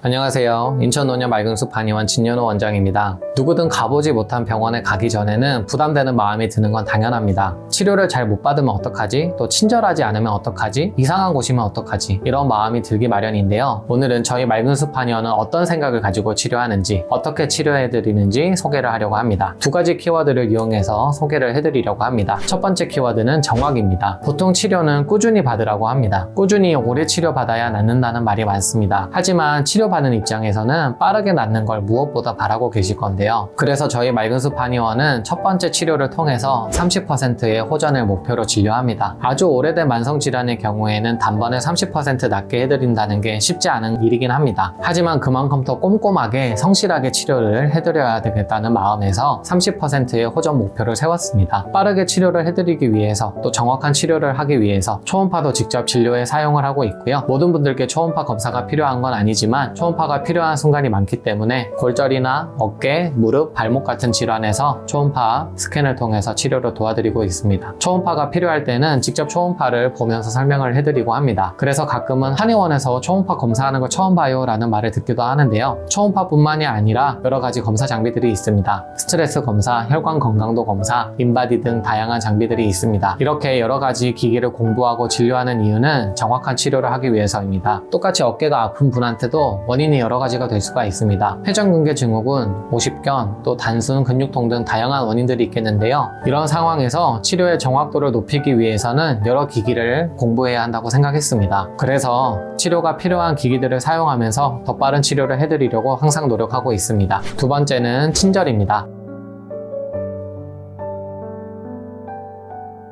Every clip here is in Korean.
안녕하세요. 인천노년 맑은숲 한의원 진연호 원장입니다. 누구든 가보지 못한 병원에 가기 전에는 부담되는 마음이 드는 건 당연합니다. 치료를 잘 못 받으면 어떡하지? 또 친절하지 않으면 어떡하지? 이상한 곳이면 어떡하지? 이런 마음이 들기 마련인데요. 오늘은 저희 맑은숲 한의원은 어떤 생각을 가지고 치료하는지, 어떻게 치료해드리는지 소개를 하려고 합니다. 두 가지 키워드를 이용해서 소개를 해드리려고 합니다. 첫 번째 키워드는 정확입니다. 보통 치료는 꾸준히 받으라고 합니다. 꾸준히 오래 치료받아야 낫는다는 말이 많습니다. 하지만 치료받는 입장에서는 빠르게 낫는 걸 무엇보다 바라고 계실 건데요. 그래서 저희 맑은숲 한의원은 첫 번째 치료를 통해서 30%의 호전을 목표로 진료합니다. 아주 오래된 만성질환의 경우에는 단번에 30% 낫게 해드린다는 게 쉽지 않은 일이긴 합니다. 하지만 그만큼 더 꼼꼼하게 성실하게 치료를 해드려야 되겠다는 마음에서 30%의 호전 목표를 세웠습니다. 빠르게 치료를 해드리기 위해서 또 정확한 치료를 하기 위해서 초음파도 직접 진료에 사용을 하고 있고요. 모든 분들께 초음파 검사가 필요한 건 아니지만 초음파가 필요한 순간이 많기 때문에 골절이나 어깨, 무릎, 발목 같은 질환에서 초음파 스캔을 통해서 치료를 도와드리고 있습니다. 초음파가 필요할 때는 직접 초음파를 보면서 설명을 해드리고 합니다. 그래서 가끔은 한의원에서 초음파 검사하는 거 처음 봐요 라는 말을 듣기도 하는데요. 초음파뿐만이 아니라 여러 가지 검사 장비들이 있습니다. 스트레스 검사, 혈관 건강도 검사, 인바디 등 다양한 장비들이 있습니다. 이렇게 여러 가지 기기를 공부하고 진료하는 이유는 정확한 치료를 하기 위해서입니다. 똑같이 어깨가 아픈 분한테도 원인이 여러 가지가 될 수가 있습니다. 회전근개 증후군, 오십견, 또 단순 근육통 등 다양한 원인들이 있겠는데요. 이런 상황에서 치료의 정확도를 높이기 위해서는 여러 기기를 공부해야 한다고 생각했습니다. 그래서 치료가 필요한 기기들을 사용하면서 더 빠른 치료를 해드리려고 항상 노력하고 있습니다. 두 번째는 친절입니다.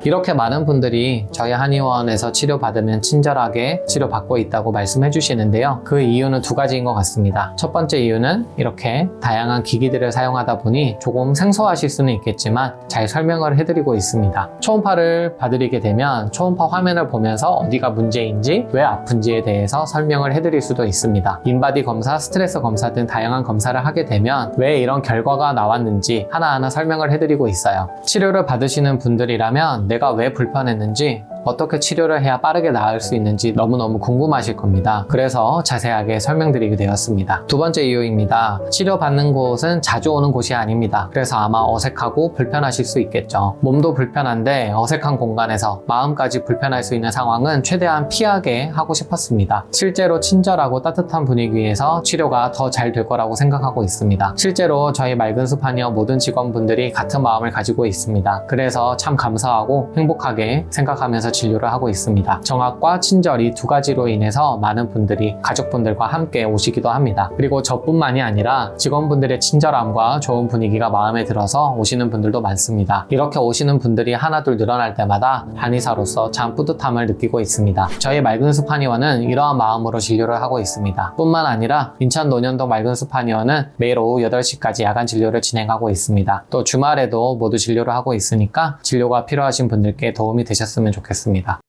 이렇게 많은 분들이 저희 한의원에서 치료받으면 친절하게 치료받고 있다고 말씀해 주시는데요. 그 이유는 두 가지인 것 같습니다. 첫 번째 이유는 이렇게 다양한 기기들을 사용하다 보니 조금 생소하실 수는 있겠지만 잘 설명을 해드리고 있습니다. 초음파를 받으리게 되면 초음파 화면을 보면서 어디가 문제인지 왜 아픈지에 대해서 설명을 해드릴 수도 있습니다. 인바디 검사, 스트레스 검사 등 다양한 검사를 하게 되면 왜 이런 결과가 나왔는지 하나하나 설명을 해드리고 있어요. 치료를 받으시는 분들이라면 내가 왜 불편했는지, 어떻게 치료를 해야 빠르게 나을 수 있는지 너무너무 궁금하실 겁니다. 그래서 자세하게 설명드리게 되었습니다. 두 번째 이유입니다. 치료받는 곳은 자주 오는 곳이 아닙니다. 그래서 아마 어색하고 불편하실 수 있겠죠. 몸도 불편한데 어색한 공간에서 마음까지 불편할 수 있는 상황은 최대한 피하게 하고 싶었습니다. 실제로 친절하고 따뜻한 분위기에서 치료가 더 잘 될 거라고 생각하고 있습니다. 실제로 저희 맑은숲 한의원 모든 직원분들이 같은 마음을 가지고 있습니다. 그래서 참 감사하고 행복하게 생각하면서 진료를 하고 있습니다. 정확과 친절 이 두 가지로 인해서 많은 분들이 가족분들과 함께 오시기도 합니다. 그리고 저뿐만이 아니라 직원분들의 친절함과 좋은 분위기가 마음에 들어서 오시는 분들도 많습니다. 이렇게 오시는 분들이 하나둘 늘어날 때마다 한의사로서 참 뿌듯함을 느끼고 있습니다. 저희 맑은숲 한의원은 이러한 마음으로 진료를 하고 있습니다. 뿐만 아니라 인천 논현동 맑은숲 한의원은 매일 오후 8시까지 야간 진료를 진행하고 있습니다. 또 주말에도 모두 진료를 하고 있으니까 진료가 필요하신 분들께 도움이 되셨으면 좋겠습니다.